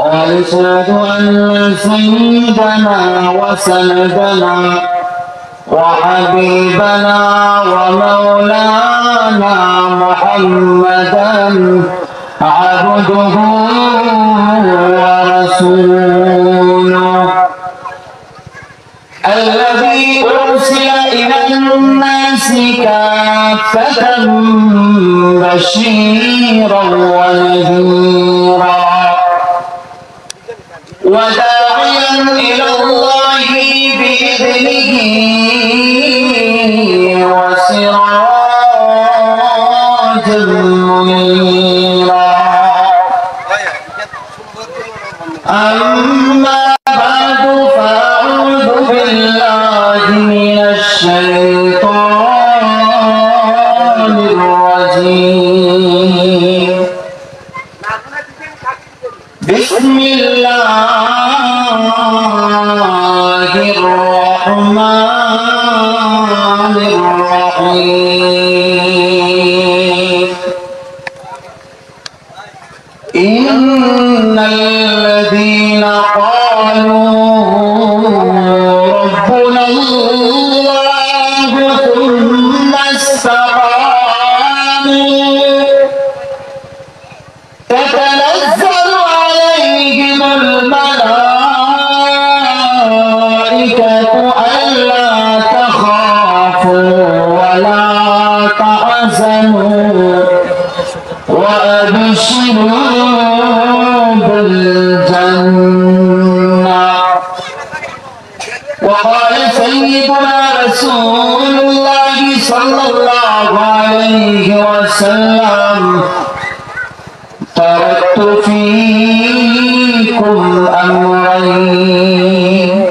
وأشهد أن سيدنا وسندنا وحبيبنا ومولانا محمدا عبده ورسوله الذي أرسل إلى الناس كافة بشيرا ونذيرا وداعيا إلى الله بإذنه وسراجا منيرا أما بعد فأعوذ بالله من الشيطان الرجيم بسم الله الرحمن الرحيم إن الذين قالوا ربنا الله ثم استقاموا تتنزل عليهم الملائكة ألا تخافوا ولا تحزنوا وأبشروا بالجنة وقال سيدنا رسول الله صلى الله عليه وسلم تركت فيكم أمرين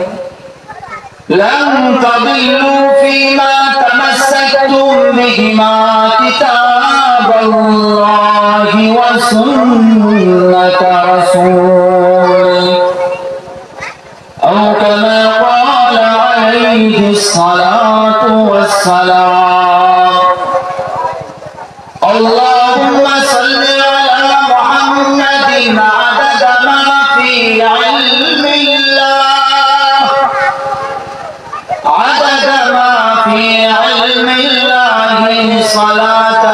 لن تضلوا فيما تمسكتم بهما كتاب الله وسنة رسوله أو كما قال عليه الصلاة والسلام اللهم صل على محمد عدد ما في علم الله عدد ما في علم الله صلاة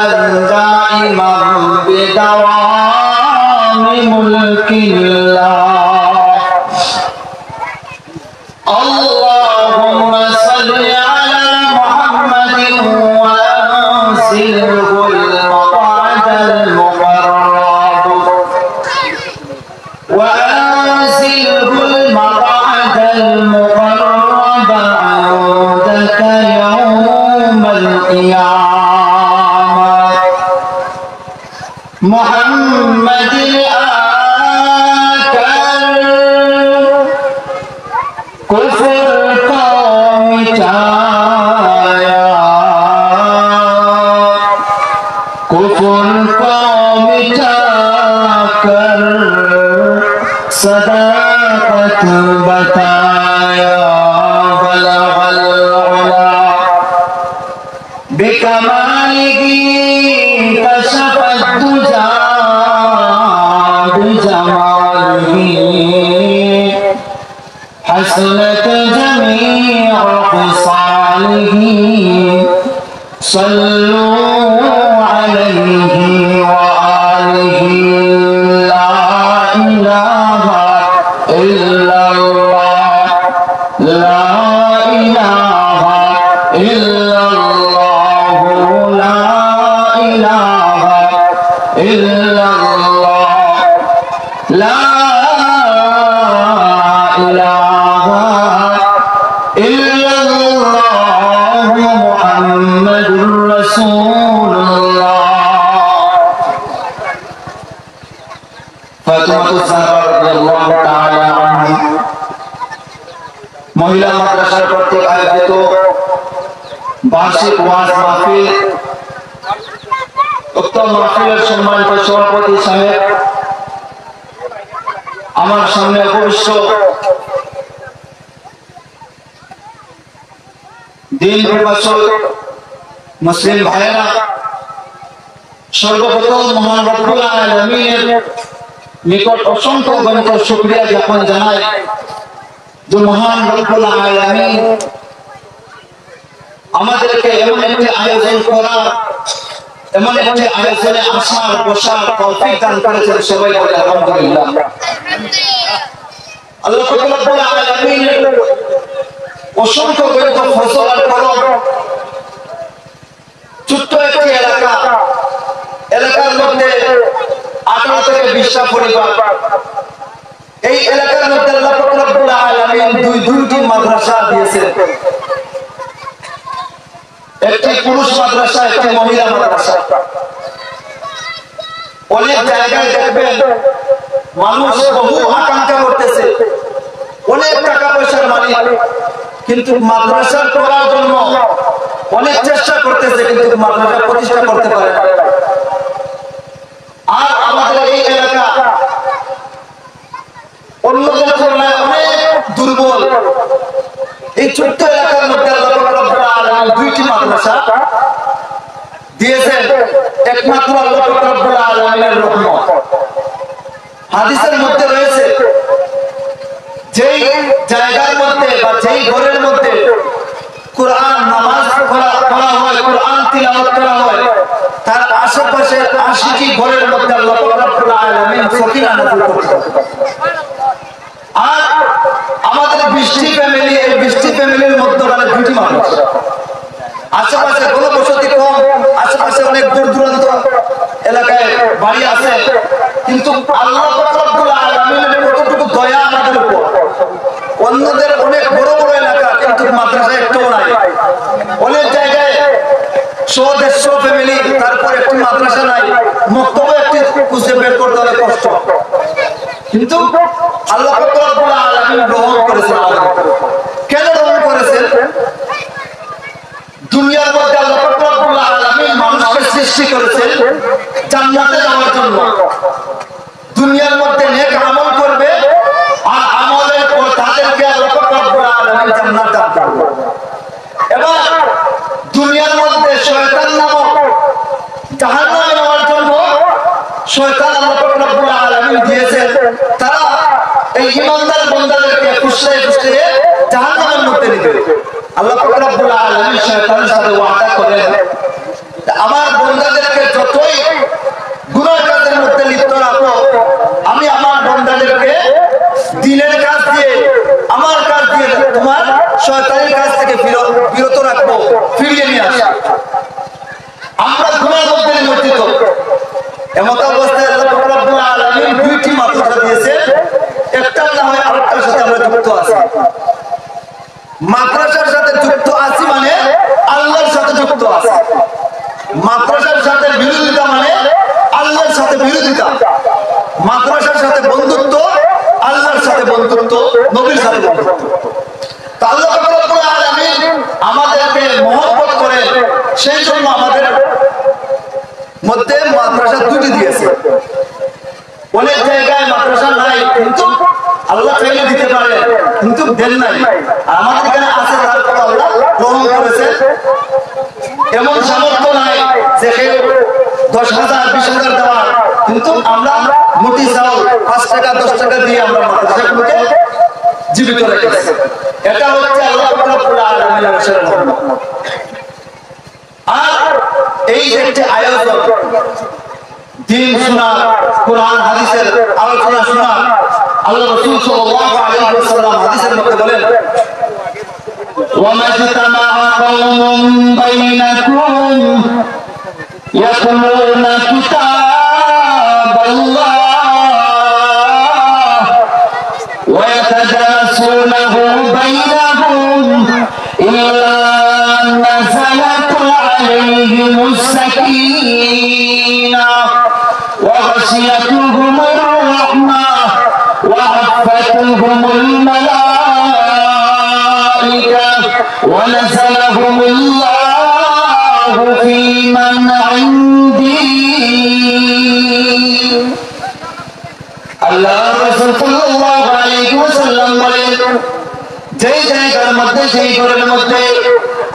دائما بدوام ملك الله اللهم صل على محمد وأنزله المقعد المقرب وأنزله المقعد المقرب عندك يوم القيامة محمد الآكل كفر قوم جايا كفر قوم جاكر صداقة بتايا بلغ العلا بكماله كشف الدجى بجماله حسنت جميع خصاله صلوا عليه وآله لا إله إلا الله لا إله إلا الله لا إله إلا الله لا إله إلا الله محمد رسول الله فاطمة الزهراء رضي الله تعالى عنها মহিলা মাদ্রাসার কর্তৃক আয়োজিত বার্ষিক ওয়াজ মাহফিল উক্ত মাহফিলের সম্মানিত সভাপতি সাহেব আমার সামনে উপবিষ্ট দিন প্রকাশক মুসলিম ভাইয়েরা, সর্বপ্রথম মহান রব্বুল আলামিনের নিকট অসংখ্য গণিত শুকরিয়া জ্ঞাপন জানাই যে মহান রব্বুল আলামিন আমাদেরকে এমন একটি আয়োজন করা, এমন একটি আয়োজনে আসার বসার তৌফিক দান করেছেন। সবাই বলে আলহামদুলিল্লাহ। আল্লাহ রব্বুল আলামিন অসংখ্য গণিত ফসল আর করম, ছোট্ট একটি এলাকার মধ্যে 18 থেকে 20টা পরিবার। এই এলাকার মধ্যে আল্লাহ রব্বুল আলামিন দুইটি মাদ্রাসা দিয়েছেন, একটি পুরুষ মাদ্রাসা, একটি মহিলা মাদ্রাসা। অনেক জায়গায় দেখবেন মানুষ বহু আকাঙ্ক্ষা করতেছে, অনেক টাকা পয়সার মালিক, কিন্তু মাদ্রাসা করার জন্য অনেক চেষ্টা করতেছে, কিন্তু মাদ্রাসা প্রতিষ্ঠা করতে পারে না। আর আমাদের এই এলাকা অন্যদের তুলনায় অনেক দুর্বল। এই ছোট্ট এলাকার মধ্যে আল্লাহ রব্বুল আলামিন দুইটি মাদ্রাসা দিয়েছেন, একমাত্র আল্লাহ রব্বুল আলামিনের রহমত। হাদিসের মধ্যে রয়েছে, যেই জায়গার মধ্যে বা যেই ঘরের মধ্যে কোরআন নামাজ পড়া হয়, কোরআন তিলাওয়াত করা হয়, তার আশেপাশে 80টি ঘরের মধ্যে আল্লাহ রব্বুল আলামিন সকিনা নাযিল করেন। আর আমাদের 20টি ফ্যামিলি, এই 20টি ফ্যামিলির মধ্যে মানে দুটি মানুষ, আশেপাশে কোনো বসতি কম, আশেপাশে অনেক দূর দূরান্ত এলাকায় বাড়ি আছে, কিন্তু আল্লাহ রব্বুল আলামিনের কতটুকু দয়া আমাদের উপর। অন্যদের অনেক বড় বড় এলাকা, কিন্তু মাদ্রাসা একটাও নাই। অনেক জায়গায় 100-150 ফ্যামিলি, তারপর একটি মাদ্রাসা নাই, মক্তব্য একটি খুঁজে বের করতে হলে কষ্ট। কিন্তু আল্লাহ রব্বুল আলামিন গ্রহণ করেছেন আমাদের। কেন গ্রহণ করেছেন? দুনিয়ার মধ্যে আল্লাহ রব্বুল আলামিন মানুষকে সৃষ্টি করেছেন জান্নাতে যাওয়ার জন্য। দুনিয়ার মধ্যে নেক আমল করবে, আর আমলের পর তাদেরকে আল্লাহ রব্বুল আলামিন জান্নাত দান করবেন। এবার দুনিয়ার মধ্যে শয়তান নামক জাহান্নামে যাওয়ার জন্য শয়তান আল্লাহ রব্বুল আলামিন দিয়েছেন। তারা এই ঈমানদার বান্দাদেরকে ফুসলে ফুসলে জাহান্নামের মধ্যে নিবে। আল্লাহ রব্বুল আলামিন শয়তানের সাথে ওয়াদা করেন, আমার বান্দাদেরকে যতই গুনাহ কাজের মধ্যে লিপ্ত রাখো, আমি আমার বান্দাদেরকে দিনের কাজ দিয়ে, আমার কাজ দিয়ে তোমার শয়তানের কাজ থেকে বিরত রাখবো, ফিরিয়ে নিয়ে আসবো। আমরা গুনাহের মধ্যে নিমজ্জিত। এমন অবস্থায় আল্লাহ রব্বুল আলামিন দুইটি মাদ্রাসা দিয়েছে, একটা না হয় আরেকটার সাথে আমরা যুক্ত আছি। মাদ্রাসার সাথে যুক্ত আছি মানে আল্লাহর সাথে যুক্ত আছি। মাদ্রাসার সাথে বিরোধিতা মানে আল্লাহর সাথে বিরোধিতা। মাদ্রাসার সাথে বন্ধুত্ব, আল্লাহর সাথে বন্ধুত্ব, নবীর সাথে বন্ধুত্ব। তো আল্লাহ রব্বুল আলামিন আমাদেরকে মহব্বত করেন, সেই জন্য আমাদের মধ্যে মাদ্রাসা দুটি দিয়েছে। অনেক জায়গায় মাদ্রাসা নাই, কিন্তু আল্লাহ চাইলে দিতে পারে, কিন্তু দেন নাই। আমাদের এখানে আছে, তারপর আল্লাহ গ্রহণ করেছে। এমন সামর্থ্য নাই যে 10,000 20,000 দেওয়ার, কিন্তু আমরা মুঠি চাউল 5 টাকা 10 টাকা দিয়ে আমরা মাদ্রাসাগুলোকে জীবিত রেখেছি। এটা হচ্ছে আল্লাহ রব্বুল আলামিনের রহমত। আর এই যে একটি আয়োজন, দিন শোনা, কোরআন হাদিসের আলোচনা শোনা, আল্লাহ রাসূল সাল্লাল্লাহু আলাইহি ওয়াসাল্লাম হাদিসের মধ্যে বলেন, ওয়ামাজতামা কওমুন বাইনাকুম ইয়াতলুনা কিতাবাল্লাহ ওয়া ইয়াতাদারাসুনাহু বাইনাহুম ইল্লা নাযালাত আলাইহিমুস সাকিনাহ ওয়া গাশিয়াতুহুমুর রাহমাহ ওয়া হাফাতুহুমুল মালাইকা ওয়া নাযালাহুমুল্লাহু ফী মান ইনদি। আল্লাহ রাসূল সাল্লাল্লাহু আলাইহি ওয়াসাল্লাম বলেন, যেই জায়গার মধ্যে, যেই ঘরের মধ্যে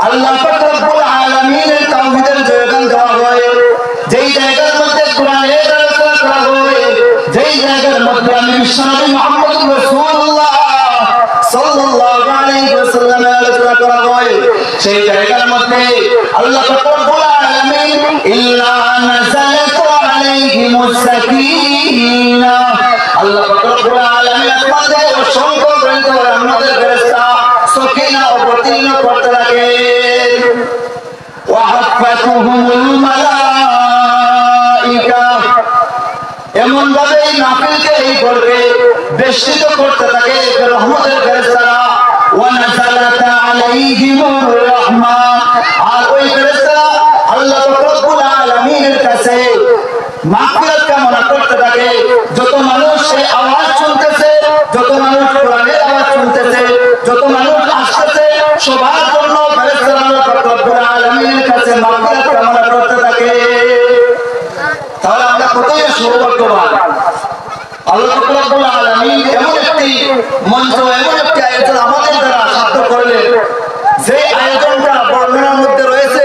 আল্লাহ পাক রব্বুল আলামিনের তাওহীদের যোগান দেওয়া হয়, যেই জায়গার মধ্যে কোরআনের আলোচনা করা হয়, যেই জায়গার মধ্যে আমি বিশ্বনবী মুহাম্মদ রাসূলুল্লাহ সাল্লাল্লাহু আলাইহি ওয়াসাল্লামের আলোচনা করা হয় সেই জায়গার মধ্যে আল্লাহ রব্বুল আলামিন ইল্লা নাযালাতু আলাইহিমুস সাকিনাহ আল্লাহ রব্বুল আলামিন আপনাদের অসংখ্য গ্রন্থ আমাদের ফেরেশতা সাকিনা অবতীর্ণ করতে লাগে ওয়া হাফাতুহুমুল মালাইকা এমন ভাবে নাফিলকে এই করবে বেষ্টিত করতে থাকে রহমতের ফেরেশতারা ওয়া নাযালাত আলাইহিমুর রাহমা আর ওই ফেরেশতারা আল্লাহ রব্বুল আলামিনের কাছে মাগফিরাত কামনা করতে থাকে যত মানুষ এই আওয়াজ শুনতেছে যত মানুষ কোরআনের আওয়াজ শুনতেছে যত মানুষ আসতেছে সবার জন্য ফেরেশতারা আল্লাহ রব্বুল আলামিনের কাছে মাগফিরাত কামনা করতে থাকে তাহলে আমরা কতই সৌভাগ্যবান আল্লাহ রাব্বুল আলামিন এমন একটি মঞ্চ এমন একটি আয়োজন আমাদের দ্বারা সাধ্য করলেন যে আয়োজনটা বর্ণনার মধ্যে রয়েছে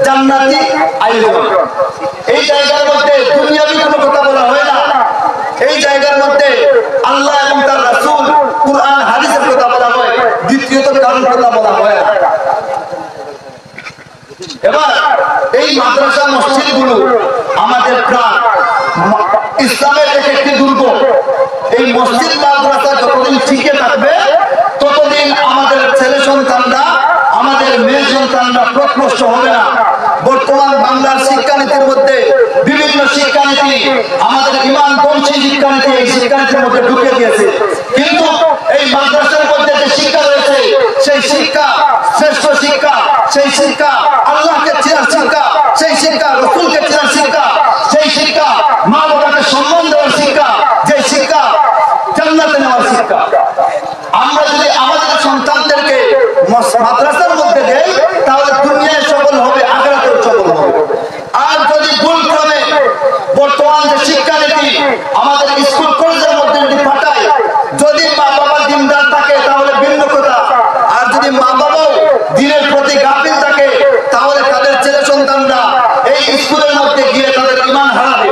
জান্নাতি আয়োজন এই জায়গার মধ্যে দুনিয়াবি কোনো কথা বলা হয় না এই জায়গার মধ্যে আল্লাহ এবং তার রাসূল কুরআন হাদিসের কথা বলা হয় দ্বিতীয়ত কারণ কথা বলা হয় না এবার এই মাদ্রাসা মসজিদগুলো আমাদের প্রাণ ইসলামের একটি দুর্গ এই মসজিদ মাদ্রাসা যতদিন টিকে থাকবে ততদিন আমাদের ছেলে সন্তানরা আমাদের মেয়ে সন্তানরা প্রকৃষ্ট হবে না বর্তমান বাংলার শিক্ষানীতির মধ্যে বিভিন্ন শিক্ষানীতি আমাদের ঈমান বঞ্চি শিক্ষানীতি এই শিক্ষানীতির মধ্যে ঢুকে দিয়েছে কিন্তু এই মাদ্রাসার মধ্যে যে শিক্ষা রয়েছে সেই শিক্ষা শ্রেষ্ঠ শিক্ষা সেই শিক্ষা আল্লাহকে চেনার শিক্ষা সেই শিক্ষা রাসূলকে চেনার শিক্ষা সেই শিক্ষা মা বাবাকে সম্মান দেওয়ার শিক্ষা যে শিক্ষা জান্নাতে নেওয়ার শিক্ষা আমরা যদি আমাদের সন্তানদেরকে মাদ্রাসার মধ্যে দেই তাহলে দুনিয়ায় সফল হবে আখিরাতেও সফল হবে আর যদি ভুল ক্রমে বর্তমান যে শিক্ষানীতি আমাদের স্কুল কলেজের মধ্যে যদি পাঠায় যদি মা বাবা দিনদার থাকে তাহলে ভিন্ন কথা আর যদি মা বাবাও দিনের প্রতি গাফিল থাকে তাহলে তাদের ছেলে সন্তানরা এই স্কুলের মধ্যে গিয়ে তাদের ঈমান হারাবে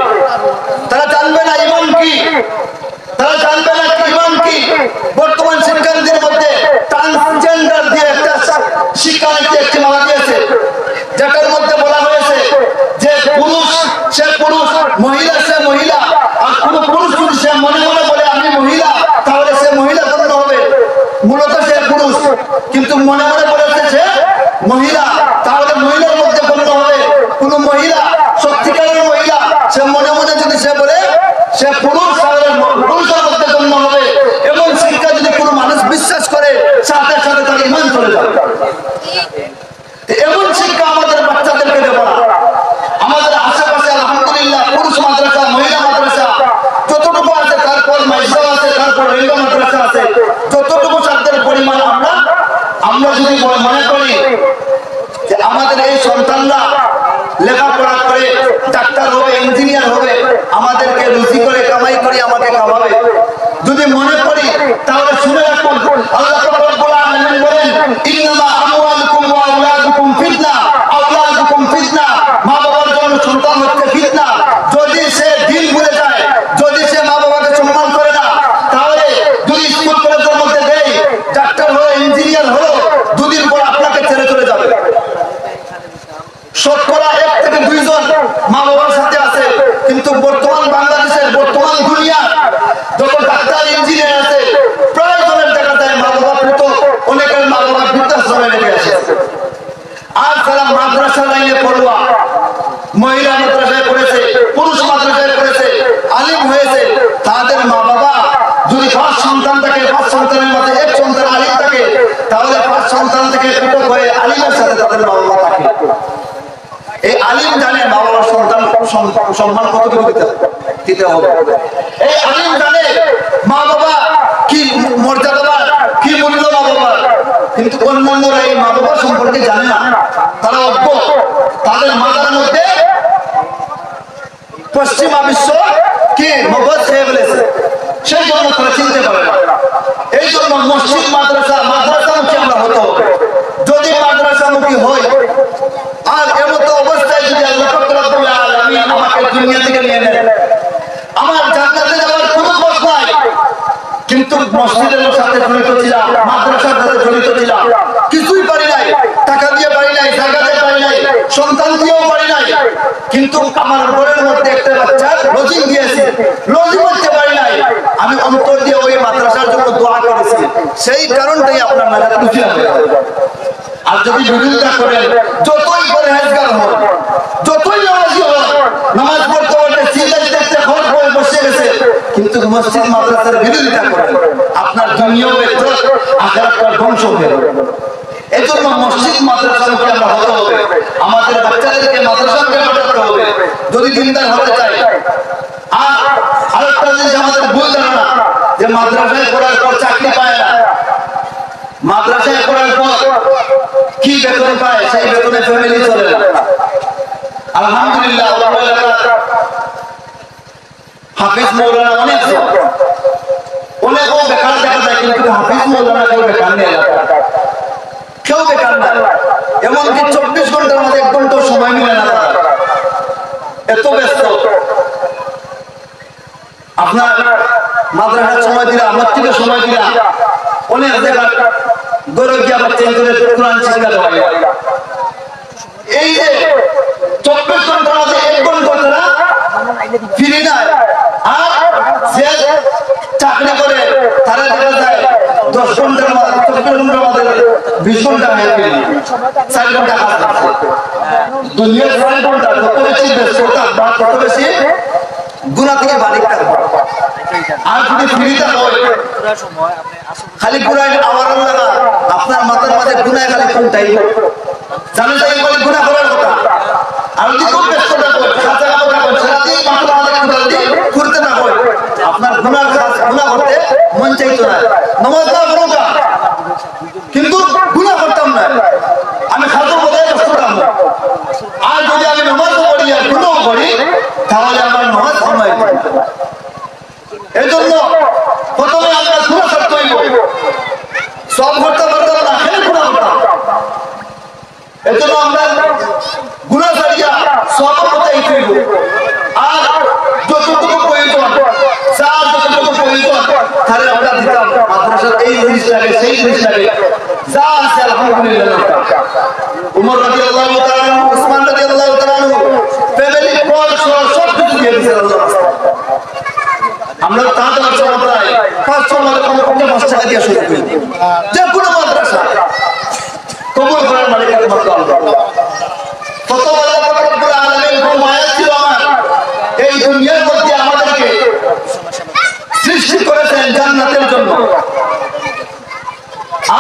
তারা জানবে না ঈমান কি তারা জানবে না ঈমান কি বর্তমান শিক্ষানীতির মধ্যে ট্রান্সজেন্ডার দিয়ে একটা শিক্ষানীতি একটি মানা দিয়েছে যেটার মধ্যে বলা হয়েছে যে পুরুষ সে পুরুষ মহিলা সে মহিলা আর কোন পুরুষ যদি সে মনে মনে বলে আমি মহিলা তাহলে সে মহিলা গণ্য হবে মূলত সে পুরুষ কিন্তু মনে মনে বলেছে সে মহিলা তাহলে মহিলার মধ্যে গণ্য হবে কোন মহিলা সত্যিকারের মহিলা সে মনে মনে যদি সে বলে সে পুরুষ তাহলে পুরুষের মধ্যে গণ্য হবে এবং শিক্ষা যদি কোনো মানুষ বিশ্বাস করে সাথে সাথে তার ঈমান চলে যাবে এমন শিক্ষা আমাদের বাচ্চাদেরকে দেব না আমাদের আশেপাশে আলহামদুলিল্লাহ পুরুষ মাদ্রাসা মহিলা মাদ্রাসা যতটুকু আছে তারপর মাইসা আছে তারপর রেলওয়ে মাদ্রাসা আছে যতটুকু ছাত্রের পরিমাণ আমরা যদি মনে করি যে আমাদের এই সন্তানরা লেখাপড়া করে ডাক্তার হবে ইঞ্জিনিয়ার হবে আমাদেরকে রুজি করে কামাই করে আমাকে খাওয়াবে যদি মনে করি তাহলে শুনে রাখুন আল্লাহ রাব্বুল আলামিন বলেন ইন্নামা আমওয়ালুকুম ওয়া আওলাদুকুম ফিতনা আওলাদুকুম ফিতনা মা বাবার জন্য সন্তান হচ্ছে ফিতনা যদি সে দিন ভুলে যায় যদি সে মা বাবাকে সম্মান করে না তাহলে যদি স্কুল কলেজের মধ্যে দেই ডাক্তার হলো ইঞ্জিনিয়ার হলো দুদিন পর আপনাকে ছেড়ে চলে যাবে শতকরা 1 থেকে 2 জন মা বাবার সাথে আছে কিন্তু বর্তমান বাংলাদেশের বর্তমান দুনিয়া যত ডাক্তার ইঞ্জিনিয়ার আছে প্রায় জনের দেখা যায় মা বাবা পুত্র অনেকের মা বাবা বৃদ্ধাশ্রমে রেখে আসে আর যারা মাদ্রাসা লাইনে পড়ুয়া মহিলা মাদ্রাসায় পড়েছে পুরুষ মাদ্রাসায় পড়েছে আলিম হয়েছে তাদের মা বাবা যদি 5 সন্তান থাকে 5 সন্তানের মধ্যে 1 সন্তান আলিম থাকে তাহলে 5 সন্তান থেকে পৃথক হয়ে আলিমের সাথে তাদের মা বাবা থাকে এই আলিম জানে মা বাবার সন্তান সম্মান কতটুকু দিতে হবে এই আলিম জানে মা বাবা কি মর্যাদা কি মূল্য মা বাবার কিন্তু অন্যান্যরা এই মা বাবা সম্পর্কে জানে না তারা অজ্ঞ তাদের মাথার মধ্যে পশ্চিমা বিশ্ব কি মগজ খেয়ে ফেলেছে সেই জন্য তারা চিনতে পারে না এই জন্য মসজিদ মাদ্রাসামুখী আমরা হতে হবে যদি মাদ্রাসামুখী হই আর এমতো অবস্থায় যদি আল্লাহ রাব্বুল আলামিন আমাকে দুনিয়া থেকে নিয়ে নেন আমার জান্নাতে যাওয়ার কোনো পথ নাই কিন্তু মসজিদের সাথে জড়িত ছিলাম, মাদ্রাসার সাথে জড়িত ছিলাম, কিছুই পারি নাই, টাকা দিয়ে পারি নাই, জায়গা দিয়ে পারি নাই, সন্তান দিয়েও পারি নাই, কিন্তু আমার ঘরের মধ্যে একটা বাচ্চা লজিং দিয়েছে, লজিং করতে পারি নাই, আমি অন্তর দিয়ে ওই মাদ্রাসার জন্য দোয়া করেছি, সেই কারণটাই আপনার নাজাত খুশি হবে। আর যদি বিরোধিতা করেন, যতই পরহেজগার হন, যতই নামাজি হন, নামাজ পড়তে পড়তে সিজদায় দেখতে ঘর পড়ে বসে গেছে, কিন্তু মসজিদ মাদ্রাসার বিরোধিতা করেন, আপনার দুনিয়াও বেজ্জত, আখিরাতও ধ্বংস হয়ে যাবে। এজন্য মসজিদ মাদ্রাসাকে আমরা হতে হবে, আমাদের বাচ্চাদেরকে মাদ্রাসাকে পাঠাতে হবে যদি দিনদার হতে চাই। আর আরেকটা জিনিস আমাদের ভুল ধারণা যে মাদ্রাসায় পড়ার পর চাকরি পায় না, মাদ্রাসায় পড়ার পর কি বেতন পায়, সেই বেতনে ফ্যামিলি চলে না। আলহামদুলিল্লাহ হাফিজ মৌলানা অনেক অনেকও বেকার দেখা যায়, কিন্তু হাফিজ মৌলানা কেউ বেকার নেই, কেউ বেকার না, এমনকি 24 ঘন্টার মধ্যে 1 ঘন্টাও সময় মিলে না, এত ব্যস্ত। আপনার মাদ্রাসার সময় দিলা, মসজিদের সময় দিলা, অনেক জায়গা গৌরব গিয়ে আবার চেঞ্জ করে কোরআন শিক্ষা দেওয়া। এই যে 24 ঘন্টার মধ্যে 1 ঘন্টা তারা ফিরে যায়, আর যে চাকরি করে তারা দেখা যায় 10 ঘন্টার মধ্যে 20 ঘন্টা হয়ে গেল, 4 ঘন্টা কাজ করছে। দুনিয়ার 4 ঘন্টা যত বেশি ব্যস্ততা বা তত বেশি গুনাহ থেকে বাড়ি কাটবে। আর যদি ফ্রিতে হয় খালি গুনাহ আওয়ার লাগা, আপনার মাথার মধ্যে গুনাহ খালি কোনটাই জানেন, তাই বলে গুনাহ করার কথা। আর যদি খুব ব্যস্ততা হয়, খাজা কথা হয়, সারাদিন মাথা আমাদের করতে না হয়, আপনার গুনাহ করতে মন চাইতো না, নামাজ না পড়া, কিন্তু গুনাহ করতাম না, আমি খাজা বজায় ব্যস্ততাম। আর যদি আমি নামাজ পড়ি আর গুনাহ করি, তাহলে আমার নামাজ সময় এই জন্য প্রথমে আমরা গুনাহ করতে হইব, সব করতে পারতাম না, খেলে গুনাহ করতাম। এই জন্য আমরা গুনাহ ছাড়িয়া সব করতে হইব। আর যতটুকু প্রয়োজন, যার যতটুকু প্রয়োজন তাহলে আমরা দিতাম। মাদ্রাসার এই জিনিস লাগে, সেই জিনিস লাগে, যা আছে আলহামদুলিল্লাহ। উমর রাদিয়াল্লাহু তাআলা, উসমান রাদিয়াল্লাহু তাআলা ফ্যামিলি পর সব কিছু দিয়ে দিয়েছেন আল্লাহ। আমরা তাদের মাদ্রাসায় 500 টাকা কম করতে 5 টাকা দিয়ে শুরু করি, যে কোনো মাদ্রাসা কবুল করার মালিক একমাত্র আল্লাহ। কত আল্লাহ রব্বুল আলামিন কোন মায়া ছিল আমার এই দুনিয়ার মধ্যে আমাদেরকে সৃষ্টি করেছেন জান্নাতের জন্য।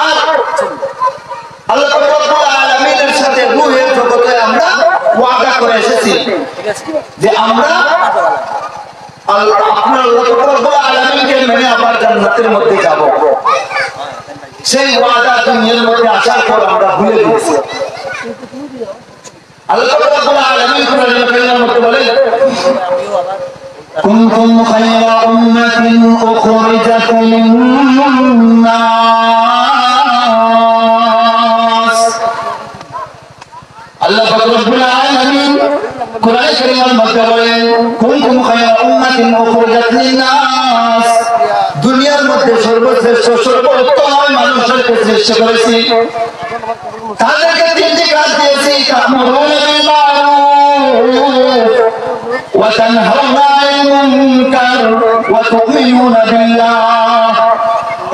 আর আল্লাহ রব্বুল আলামিনের সাথে রূহের জগতে আমরা ওয়াদা করে এসেছি যে আমরা আপনার রব্বুল আলামিনকে মেনে আবার জান্নাতের মধ্যে যাব। সেই ওয়াদা দুনিয়ার মধ্যে আসার পর আমরা ভুলে গেছি। আল্লাহ রাব্বুল আলামিন কোরআনের কারিমের মধ্যে বলেন, কুনতুম খায়রা উম্মাতিন উখরিজাত লিন-নাস। আল্লাহ রাব্বুল আলামিন কোরআনের কারিমের মধ্যে বলেন, কুনতুম খায়রা উম্মাতিন উখরিজাত লিন-নাস। দুনিয়ার মধ্যে সর্বশ্রেষ্ঠ সর্বোত্তম মানুষকে সৃষ্টি করেছি, তাদেরকে 3টি কাজ দিয়েছি, তা'মুরুনা বিল মা'রুফ ওয়া তানহাউনা আনিল মুনকার ওয়া তু'মিনুনা বিল্লাহ।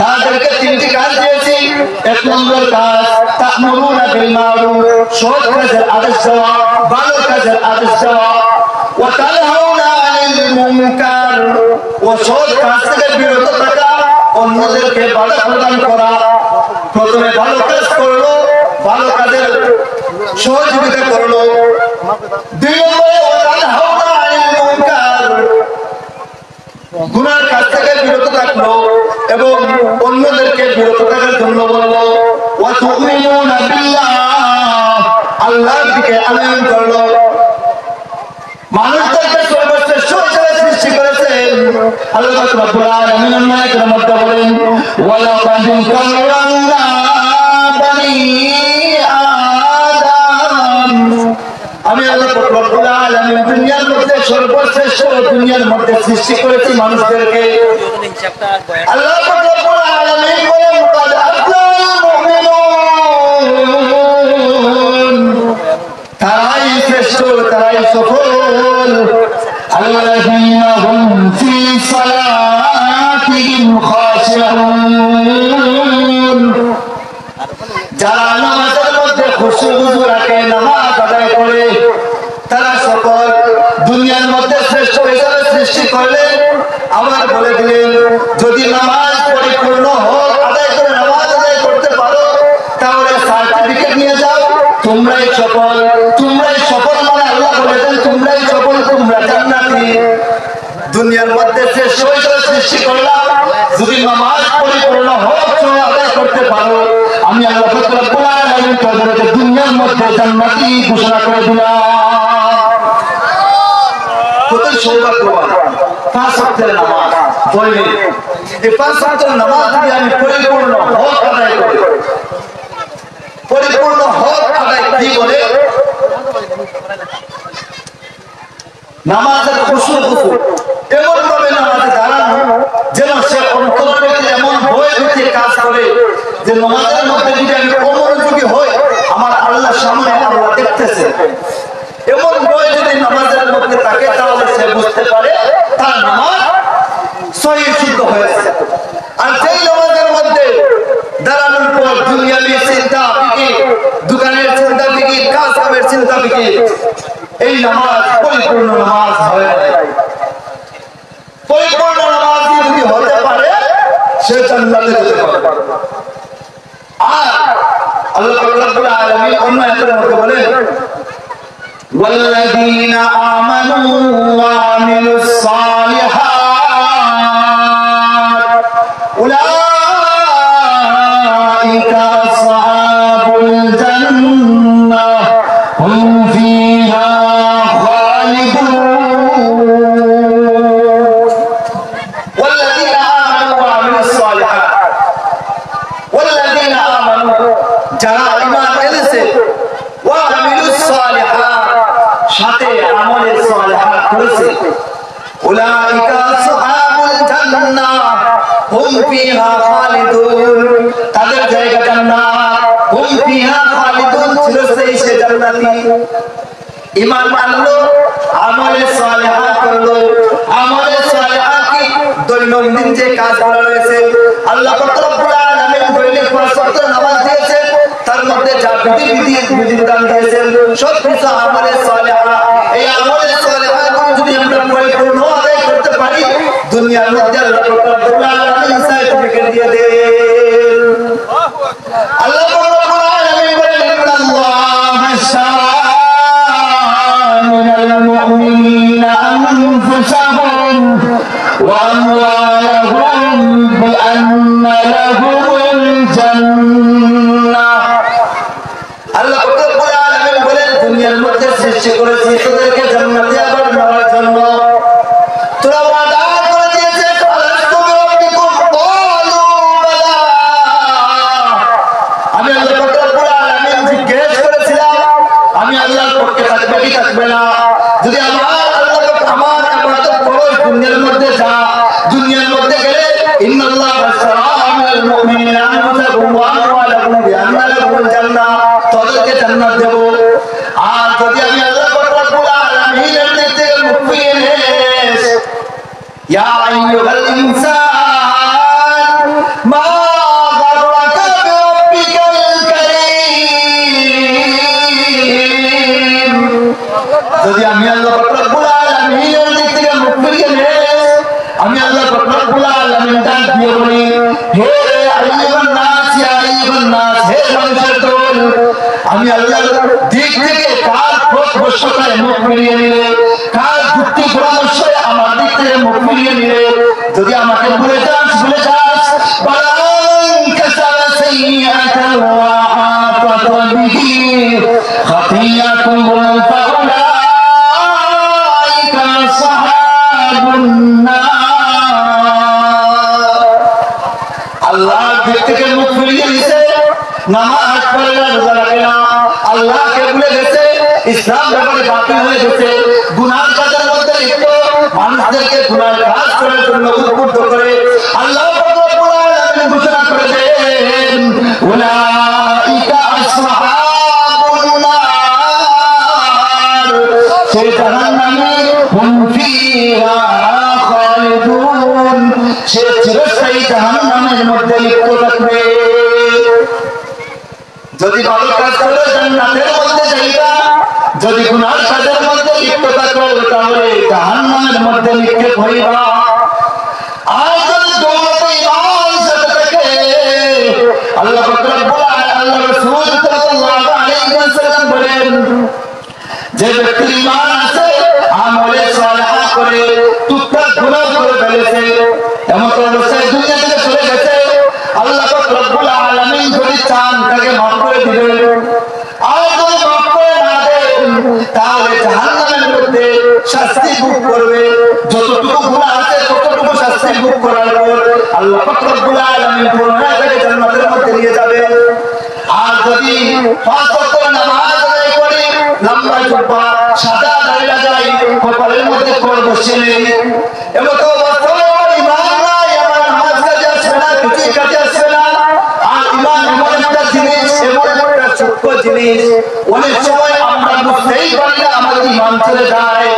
তাদেরকে 3টি কাজ দিয়েছি। 1 নম্বর কাজ তা'মুরুনা বিল মা'রুফ, সৎ কাজের আদেশ দেওয়া, ভালো কাজের আদেশ দেওয়া, ওয়া তানহাউনা আনিল মুনকার, ও সৎ কাজ থেকে বিরত থাকা, অন্যদেরকে বাধা প্রদান করা। প্রথমে ভালো কাজ করলো, ভালো কাজের সহযোগিতা করলো। 2 নম্বরে গুনার কাজ থেকে বিরত থাকলো এবং অন্যদেরকে বিরত থাকার জন্য বললো, ওয়া তু'মিনুনা বিল্লাহ, আল্লাহর দিকে আমিন করলো। মানুষদেরকে সর্বশ্রেষ্ঠ হিসেবে সৃষ্টি করেছেন আল্লাহ রাব্বুল আলামিন। আয়াতের মধ্যে বলেন, ওয়ালাকাদ কাররামনা বানি আদম। আমি আল্লাহ রাব্বুল আলামিন দুনিয়ার মধ্যে সর্বশ্রেষ্ঠ, দুনিয়ার মধ্যে সৃষ্টি করেছি মানুষদেরকে। আল্লাহ সফল الذين هم في صلاتهم خاشعون যারা নামাজের মধ্যে খুশু খুশু রাখে নামাজ আদায় করে তারা সকল দুনিয়ার মধ্যে শ্রেষ্ঠ হিসাবে সৃষ্টি করলেন আবার বলে দিলেন যদি নামাজ পরিপূর্ণ হোক আদায় করে নামাজ আদায় করতে পারো তাহলে সার্টিফিকেট নিয়ে যাও তোমরাই সফল মানে আল্লাহ বলেছেন তোমরাই সফল তোমরা জান্নাতি দুনিয়ার মধ্যে শ্রেষ্ঠ হিসাবে সৃষ্টি করলাম যদি নামাজ পরিপূর্ণ হোক আদায় করতে পারো আমি আল্লাহ রাব্বুল আলামিন তোমাদেরকে দুনিয়ার মধ্যে জান্নাতি ঘোষণা করে দিলাম কত সৌভাগ্যবান পাঁচ ওয়াক্তের নামাজ দৈনিক এই পাঁচ ওয়াক্তের নামাজ যদি আমি পরিপূর্ণ হক আদায় করি পরিপূর্ণ হক আদায় কি বলে নামাজের খুশু এমন ভাবে নামাজে দাঁড়ানো যেন সে অন্তরে এমন ভয় ভীতি কাজ করে যে নামাজের মধ্যে যদি আমি অমনোযোগী হই আমার আল্লাহর সামনে আল্লাহ দেখতেছে এমন ভয় যদি নামাজের মধ্যে থাকে তাহলে সে বুঝতে পারে তার নামাজ সহি শুদ্ধ হয়েছে আর সেই নামাজের মধ্যে দাঁড়ানোর পর দুনিয়াবি চিন্তা ফিকির দোকানের চিন্তা ফিকির কাজ কামের চিন্তা ফিকির এই নামাজ পরিপূর্ণ নামাজ হয় পরিপূর্ণ নামাজ যদি হতে পারে সে জান্নাতে যেতে পারে আর আল্লাহ রাব্বুল আলামিন অন্য আয়াতের মধ্যে বলেন والذين آمنوا وعملوا الصالحات أولئك أصحاب الجنة هم فيها خالدون والذين آمنوا وعملوا الصالحات والذين آمنوا যারা ঈমান এনেছে وعملوا الصالحات সাথে আমলে সালেহা করেছে উলাইকা আসহাবুল জান্নাহ হুম ফিহা খালিদুন তাদের জায়গা জান্নাত হুম ফিহা খালিদুন চিরস্থায়ী সে জান্নাতি ঈমান আনলো আমলে সালেহা করলো আমলে সালেহা কি দৈনন্দিন যে কাজগুলো রয়েছে আল্লাহ রাব্বুল আলামিন দৈনিক পাঁচ ওয়াক্ত নামাজ দিয়েছেন তার মধ্যে যা বিধিবিধান দিয়েছেন সব কিছু আমলে সালেহা এই আমলে সালেহা যদি আমরা পরিপূর্ণ আদায় করতে পারি দুনিয়ার মধ্যে আল্লাহ রাব্বুল আলামিন সার্টিফিকেট দিয়ে দেন আল্লাহ রাব্বুল আলামিন বলেন ইন্নাল্লাহা শাআরা মিনাল মুমিনিনা আনফুসাহুম ওয়া আমওয়ালাহুম বিআন্না লাহুমুল জান্নাহ আল্লাহ রাব্বুল আলামিন বলেন দুনিয়ার মধ্যে সৃষ্টি করেছি তোদেরকে জান্নাতে আবার নেওয়ার জন্য তোরা ওয়াদা করে দিয়েছিস আলাস্তু বিরাব্বিকুম ক্বালু বালা আমি আল্লাহ রাব্বুল আলামিন জিজ্ঞেস করেছিলাম আমি আল্লাহর পক্ষে থাকবে কি থাকবে না যদি আমার ইবাদত করো দুনিয়ার মধ্যে যা দুনিয়ার মধ্যে গেলে ইন্নাল্লাহা বাশশারা মিনাল মুমিনিনা আনফুসাহুম ওয়া আমওয়ালাহুম বিআন্না লাহুমুল জান্নাহ তোদেরকে জান্নাত দেব আর যদি আমি আল্লাহ রাব্বুল আলামিনের দিক থেকে মুখ ফিরিয়ে নিস ইয়া আইয়ুহাল ইনসান মা গাররাকা বিরাব্বিকাল কারীম যদি আমি আল্লাহ রাব্বুল আলামিনের দিক থেকে মুখ ফিরিয়ে নিস আমি আল্লাহ রাব্বুল আলামিন ডাক দিয়ে বলি হে আইয়ুহান নাস ইয়া আইয়ুহান নাস হে মানুষের দল আমি আল্লাহর দিক থেকে কার পরামর্শে মুখ ফিরিয়ে নিলে কার যুক্তি পরামর্শে আমার দিক থেকে মুখ ফিরিয়ে নিলে যদি আমাকে ভুলে যাস বালান কাসাবা সাইয়্যাতান ওয়া আতাত বিহি খাতিয়াতুন ফাউলাইকা সাহাবুন নার আল্লাহ দিক থেকে মুখ ফিরিয়ে নিছে নামাজ পড়ে না রোজা রাখে না আল্লাহকে ভুলে গেছে ইসলাম ব্যাপারে বাতিল হয়ে গেছে গুনাহ কাজের মধ্যে লিপ্ত মানুষদেরকে গুনাহ কাজ করার জন্য উদ্বুদ্ধ করে আল্লাহ রাব্বুল আলামিন ঘোষণা করে দেন উলাইকা আসহাবুন নার সেই জাহান্নামে হুম ফিহা খালিদুন, সে চিরস্থায়ী জাহান্নামের মধ্যে লিপ্ত থাকবে। যদি ভালো কাজ করো জান্নাতের মধ্যে যাইবা, যদি গুনার কাজের মধ্যে লিপ্ত থাকো তাহলে জাহান্নামের মধ্যে নিক্ষেপ হইবা। আর যদি দৌলতে ঈমান সাথে থাকে, আল্লাহ পাক রব্বুল আলামিন আল্লাহ রাসূল সাল্লাল্লাহু আলাইহি ওয়াসাল্লাম বলেন, যে ব্যক্তির ঈমান আছে, আমলে সালেহ করে টুকটাক গুনাহ করে ফেলেছে, এমন অবস্থায় দুনিয়া থেকে চলে গেছে, আল্লাহ পাক রব্বুল আলামিন যদি চান তাকে মাফ করে দিবেন। আর যদি মাফ করে না দেন তাহলে জাহান্নামের মধ্যে শাস্তি ভোগ করবে। যতটুকু গুনাহ আছে ততটুকু শাস্তি ভোগ করার পর আল্লাহ পাক রব্বুল আলামিন পুনরায় তাকে জান্নাতের মধ্যে নিয়ে যাবে। আর যদি পাঁচ ওয়াক্ত নামাজ আদায় করে, লম্বা জুব্বা, সাদা দাড়ি লাগাই, কপালের মধ্যে কর বসে নেই, এমন তো অবস্থায় আমার ঈমান নাই, আমার নামাজ কাজে আসবে না, কিছুই কাজে আসবে না। আর ঈমান এমন একটা জিনিস, এমন একটা সূক্ষ্ম জিনিস, অনেক সময় আমরা বুঝতেই পারি না আমাদের ঈমান চলে যায়।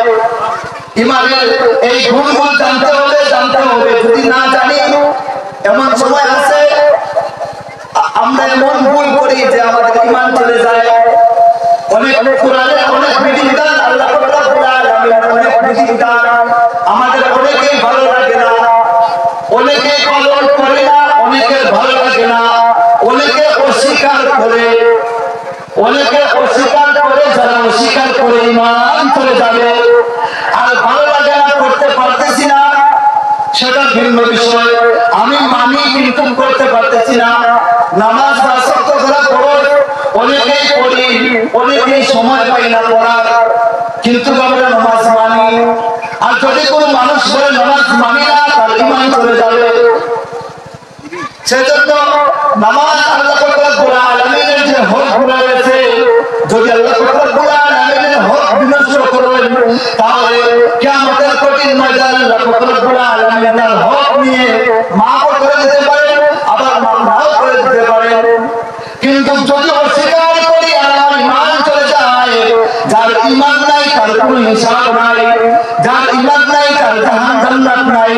ঈমানের এই গুণগুলো জানতে হবে। যদি না জানি, এমন সময় আছে আমরা এমন ভুল করি যে আমাদের ঈমান চলে যায়। অনেক কোরআনে অনেক বিধিবিধান আল্লাহ রাব্বুল আলামিন অনেক বিধিবিধান আমাদের অনেকেই ভালো লাগে না, অনেকে পালন করে না, অনেকের ভালো লাগে না, অনেকে অস্বীকার করে, যারা অস্বীকার করে ঈমান চলে যাবে। আর ভালো লাগে না, করতে পারতেছি না, সেটা ভিন্ন বিষয়। আমি মানি কিন্তু করতে পারতেছি না। নামাজ বা শক্ত করা পড়ো, অনেকেই পড়ি, অনেকেই সময় পাই না পড়ার, কিন্তু আমরা নামাজ মানি। আর যদি কোনো মানুষ বলে নামাজ মানি না, তার ঈমান চলে যাবে। সেজন্য নামাজ আল্লাহ পাক রব্বুল আলামিনের যে হকগুলো রয়েছে, যদি আল্লাহ পাক রব্বুল আলামিনের হক বিনষ্ট করেন তাহলে কিয়ামতের কঠিন ময়দানে আল্লাহ পাক রব্বুল আলামিন তার হক নিয়ে মাফ করে দিতে পারেন, আবার মাফ নাও করে দিতে পারেন। কিন্তু যদি অস্বীকার করি আমার ঈমান চলে যায়, যার ঈমান নাই তার কোনো হিসাব নাই, যার ঈমান নাই তার জান্নাত নাই,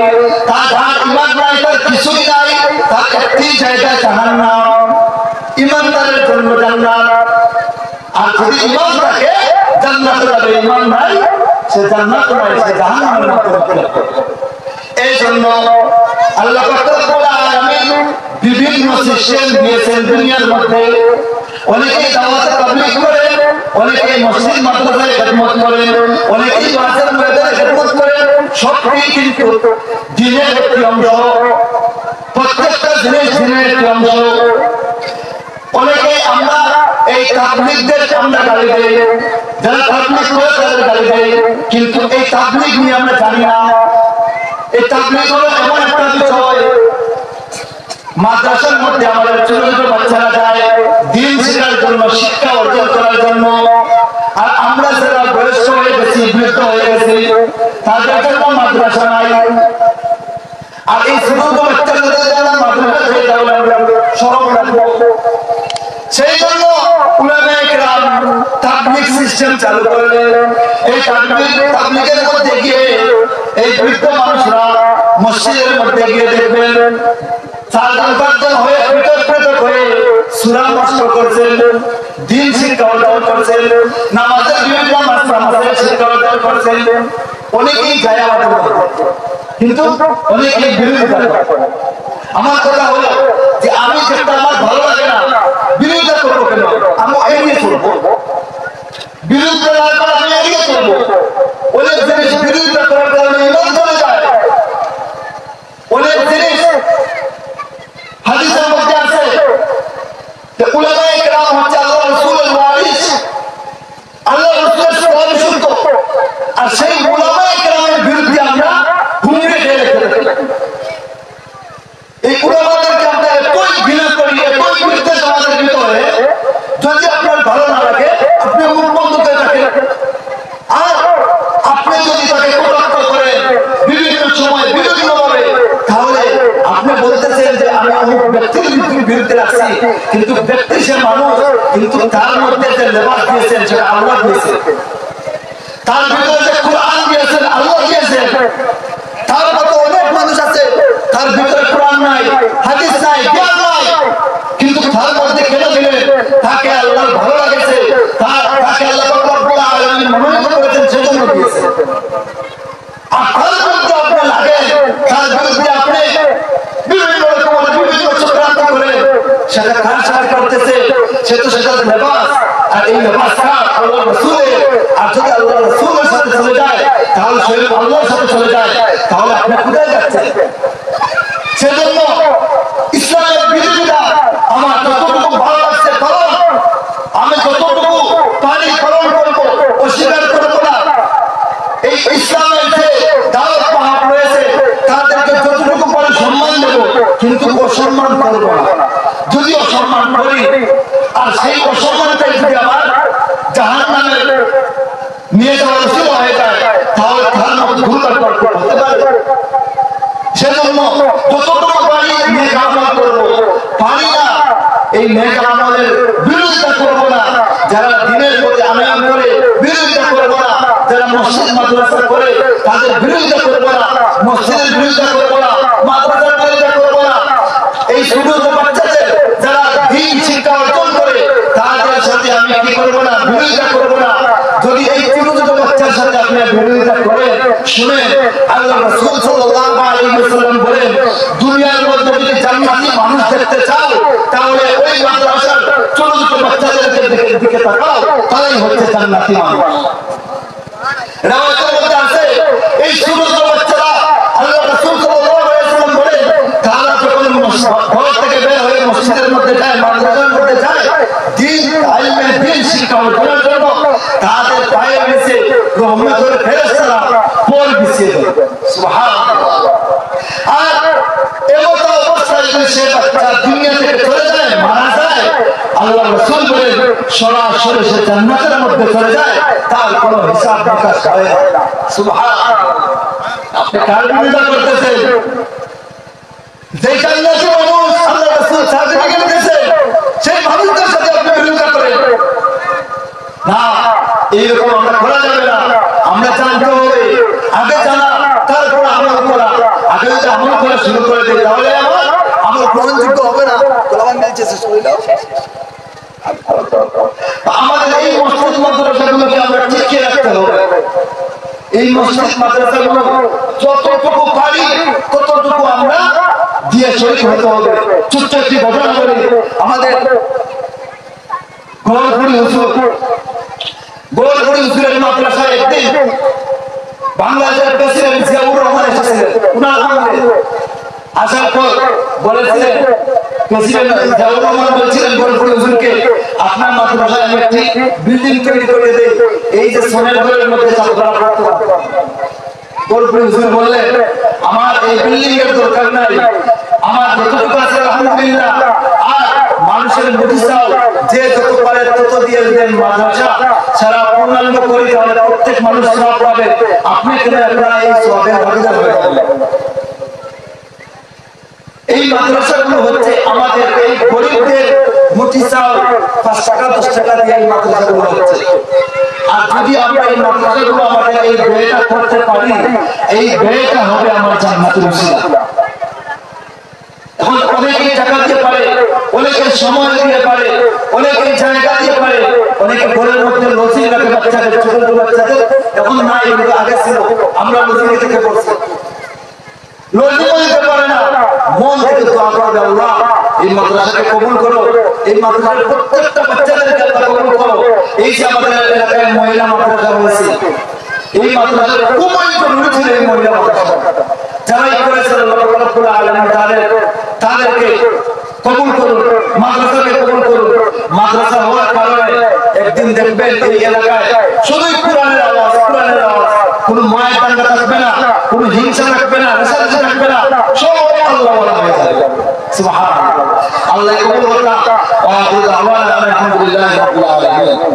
যার ঈমান নাই তার কিছুই নাই, তার একটি জায়গা জাহান্নাম। ঈমানদারের জন্য জান্নাত। আর যদি ঈমান থাকে জান্নাতে যাবে, ঈমান নাই সে জান্নাত নাই, সে জাহান্নামের মধ্যে পড়বে। এই জন্য আল্লাহ পাক রব্বুল আলামিন বিভিন্ন সিস্টেম দিয়েছেন দুনিয়ার মধ্যে। অনেকেই দাওয়াত তাবলীগ করেন, অনেকেই মসজিদ মাদ্রাসায় খিদমত করেন, অনেকেই ওয়াজের ময়দানে খিদমত করেন। সবই কিন্তু দ্বীনের একটি অংশ, প্রত্যেকটা জিনিস দ্বীনের একটি অংশ। অনেকেই আমরা এই তাবলীগদের আমরা গালি দেই, যারা তাবলীগ করে তাদের গালি দেই, কিন্তু এই তাবলীগ নিয়ে আমরা জানি না। এই তাবলীগ হলো এমন একটা বিষয়, মাদ্রাসার মধ্যে আমাদের ছোট ছোট বাচ্চারা যায় দিন শেখার জন্য, শিক্ষা অর্জন করার জন্য। আর আমরা যারা বয়স্ক হয়ে গেছি, বৃদ্ধ হয়ে গেছি, তাদের জন্য মাদ্রাসা নাই। আর এই ছোট ছোট বাচ্চাদের জন্য মাদ্রাসা হয়ে যাবে শরম রাখবো। সেই জন্য উলামায়ে কেরাম তাবলীগ সিস্টেম চালু করলেন। এই তাবলীগের মধ্যে গিয়ে এই বৃদ্ধ মানুষরা মসজিদের মধ্যে গিয়ে দেখবেন হয়ে সূরা নষ্ট করছেন, দ্বীন শিক্ষা অর্জন করছেন, নামাজের বিভিন্ন মাসআলার শিক্ষা অর্জন করছেন। অনেকেই যায় আমাদের মধ্যে, কিন্তু অনেকেই বিরোধিতা করে। আমার কথা হলো যে আমি যেটা আমার ভালো লাগে না, বিরোধিতা করবো কেন? আমি এড়িয়ে চলবো। বিরোধিতা না করে আমি এড়িয়ে চলবো। অনেক জিনিস বিরোধিতা করার কারণে ঈমান চলে যায়। অনেক জিনিস হাদিসের মধ্যে আছে যে উলামায়ে কেরাম হচ্ছে আল্লাহ রাসূলের ওয়ারিস, আল্লাহ রাসূলের সুন্নাত। আর সেই উলামায়ে কেরামের বিরুদ্ধে আমরা হুমড়ি খেয়ে রেখে এই উলামাদেরকে আমরা এতই ঘৃণা করি, এতই বিরুদ্ধে সমাজের ভিতরে, যদি আপনার ভালো না লাগে আপনি মুখ বন্ধ করে থাকেন। আর আপনি যদি তাকে কটাক্ষ করেন বিভিন্ন সময় বিভিন্ন ভাবে, তাহলে আপনি বলতেছেন যে আমি অমুক ব্যক্তির বিরুদ্ধে আছি, কিন্তু ব্যক্তি সে মানুষ, কিন্তু তার মধ্যে যে লেবাস দিয়েছেন সেটা আল্লাহ দিয়েছেন। তার ভিতরে যে কোরআন দিয়েছেন, আল্লাহ দিয়েছেন, তার মতো অনেক মানুষ আছে তার ভিতরে কোরআন নাই, হাদিস নাই, জ্ঞান নাই, কিন্তু তার মধ্যে কেন দিলেন? তাকে আল্লাহ ভালো লাগেছে, তাকে আল্লাহ রব্বুল আলামিন মনোনীত করেছেন, সেজন্য দিয়েছেন। আর তার মধ্যে আপনি লাগেন, তার বিরুদ্ধে আপনি বিভিন্ন রকমের বিভিন্ন চক্রান্ত করে সেটা কার সাথে করতেছে? সে তো সেটা লেবাস, আর এই লেবাস কার? আল্লাহ রাসূলের। আর যদি আল্লাহ রাসূলের সাথে চলে যায় তাহলে স্বয়ং আল্লাহর সাথে চলে যায়, তাহলে আপনি কোথায় যাচ্ছেন? সেজন্য ইসলামের বিরোধিতা আমার যতটুকু ভালো লাগছে করুন, আমি যতটুকু পারি পালন করবো, অস্বীকার করবো না। এই ইসলামের যে দাওয়াত পাহাড় রয়েছে তাদেরকে যতটুকু পারি সম্মান দেব, কিন্তু অসম্মান করবো না। যদি অসম্মান করি আর সেই অসম্মানটাই যদি আমার জাহান্নামে নিয়ে যাওয়ার উচিত হয়ে যায়, তাহলে তার মতো ভুল হতে পারে। সেজন্য যতটুকু পারি নেক আমল করবো, পারি না এই নেক আমলের বিরোধিতা করবো না। যারা দিনের প্রতি আনয়ন করে বিরোধিতা করবো না, যারা মসজিদ মাদ্রাসা করে তাদের বিরোধিতা করবো না, মসজিদের বিরোধিতা করবো না, মাদ্রাসার বিরোধিতা করবো না। এই ছোট ছোট বাচ্চাদের যারা দিন শিক্ষা অর্জন করে তাদের সাথে আমি কি করবো না? বিরোধিতা করবো না। যদি এই ছোট ছোট বাচ্চার সাথে আপনি বিরোধিতা করেন, শুনেন আল্লাহ রাসূল সাল্লাল্লাহু আলাইহি ওয়াসাল্লাম বলেন, দুনিয়ার মধ্যে যদি জান্নাতি মানুষ দেখতে চাও তাহলে ওই মাদ্রাসার ছোট ছোট বাচ্চাদের দিকে তাকাও, তারাই হচ্ছে জান্নাতি মানুষ। রাওয়াতের মধ্যে আছে এই ছোট ছোট বাচ্চারা, আল্লাহ রাসূল সাল্লাল্লাহু আলাইহি ওয়াসাল্লাম বলেন, তারা যখন ঘর থেকে বের হয়ে মসজিদের মধ্যে যায়, মাদ্রাসার মধ্যে যায়, দিন ইলমের দিন শিক্ষা অর্জনের জন্য তাদের পায়ের নিচে রহমতের ফেরেশতারা পল বিছিয়ে দেয়। সুবহানাল্লাহ। আর এমত অবস্থায় যদি সে বাচ্চা দুনিয়া থেকে চলে যায়, মারা যায়, আল্লাহ রাসূল বলেন সরাসরি সে জান্নাতের মধ্যে চলে যায়, তার কোনো হিসাব নিকাশ হয় না। সুবহানাল্লাহ। আপনি কার বিরোধিতা করতেছেন? যে জান্নাতি মানুষ আল্লাহ রাসূল সার্টিফিকেট দিয়েছে, সেই মানুষদের সাথে আপনি বিরোধিতা করেন না। এইরকম আমরা করা যাবে না। আমরা জানতে হবে, আগে জানা তারপর আমল করা। আগে যদি আমল করা শুরু করে দেয় তাহলে আমল গ্রহণযোগ্য হবে না। আমাদের এই মসজিদ মাদ্রাসাগুলোকে আমরা টিকিয়ে রাখতে হবে। এই মসজিদ মাদ্রাসাগুলো যতটুকু পারি ততটুকু আমরা দিয়ে শরীক হতে হবে। ছোট্ট একটি ঘটনা বলি, আমাদের গোলপুরি হুজুরের মাদ্রাসায় একদিন বাংলাদেশের প্রেসিডেন্ট জিয়াউর রহমান এসেছিলেন। উনার আমলে আসার পর বলেছিলেন, প্রেসিডেন্ট জিয়াউর রহমান বলছিলেন গোলপুরি হুজুরকে, আপনার মাদ্রাসায় আমি একটি বিল্ডিং তৈরি করে দেই, এই যে সোনার ঘরের মধ্যে চালু করা পড়তো। গোলপুরি হুজুর বললেন, আমার এই বিল্ডিং এর দরকার নাই, আমার যতটুকু আছে আলহামদুলিল্লাহ। আর মানুষের মুজিজাও যে যত পারে তত দিয়ে দেন মাদ্রাসা সারা পূর্ণাঙ্গ করে, তাহলে প্রত্যেক মানুষ সওয়াব পাবে। আপনি কেন আপনারা এই সওয়াবের ভাগীদার হয়ে যাবেন? এই মাদ্রাসাগুলো হচ্ছে আমাদের এই গরিবদের মুঠি চাল 5 টাকা 10 টাকা দিয়ে এই মাদ্রাসাগুলো হচ্ছে। আর যদি আমরা এই মাদ্রাসাগুলো আমাদের এই ব্যয়টা করতে পারি, এই ব্যয়টা হবে আমার জান্নাতুল উসিলা। এখন অনেকেই টাকা দিয়ে পারে, অনেকে সময় দিয়ে পারে, অনেকে জায়গা দিয়ে পারে, অনেকে ঘরের মধ্যে লজি রাখে বাচ্চাদের, ছোট ছোট বাচ্চাদের। এখন না, এগুলো আগে ছিল, আমরা লজি থেকে পড়ছি। লজি দিতে পারে না, মন থেকে দোয়া করবে, আল্লাহ এই মাদ্রাসাকে কবুল করো, এই মাদ্রাসার প্রত্যেকটা বাচ্চাদেরকে আল্লাহ কবুল করো। এই যে আমাদের এলাকায় মহিলা মাদ্রাসা হয়েছে, এই মাদ্রাসার খুবই জরুরি ছিল এই মহিলা মাদ্রাসা। যারাই করেছেন আল্লাহ রাব্বুল আলামিন তাদেরকে কবুল করুন, মাদ্রাসাকে কবুল করুন। মাদ্রাসা হওয়ার কারণে একদিন দেখবেন এই এলাকায় শুধুই কোরআনের আওয়াজ, কোরআনের আওয়াজ। কোনো মায়ের দাঙ্গা থাকবে না, কোনো হিংসা থাকবে না, রেসারেসি থাকবে না, সব আল্লাহ ওয়ালা হয়ে যাবে। সুবহানাল্লাহ। আল্লাহ কবুল করুন। ওয়া আখিরু দাওয়ানা আলহামদুলিল্লাহি রাব্বিল আলামিন।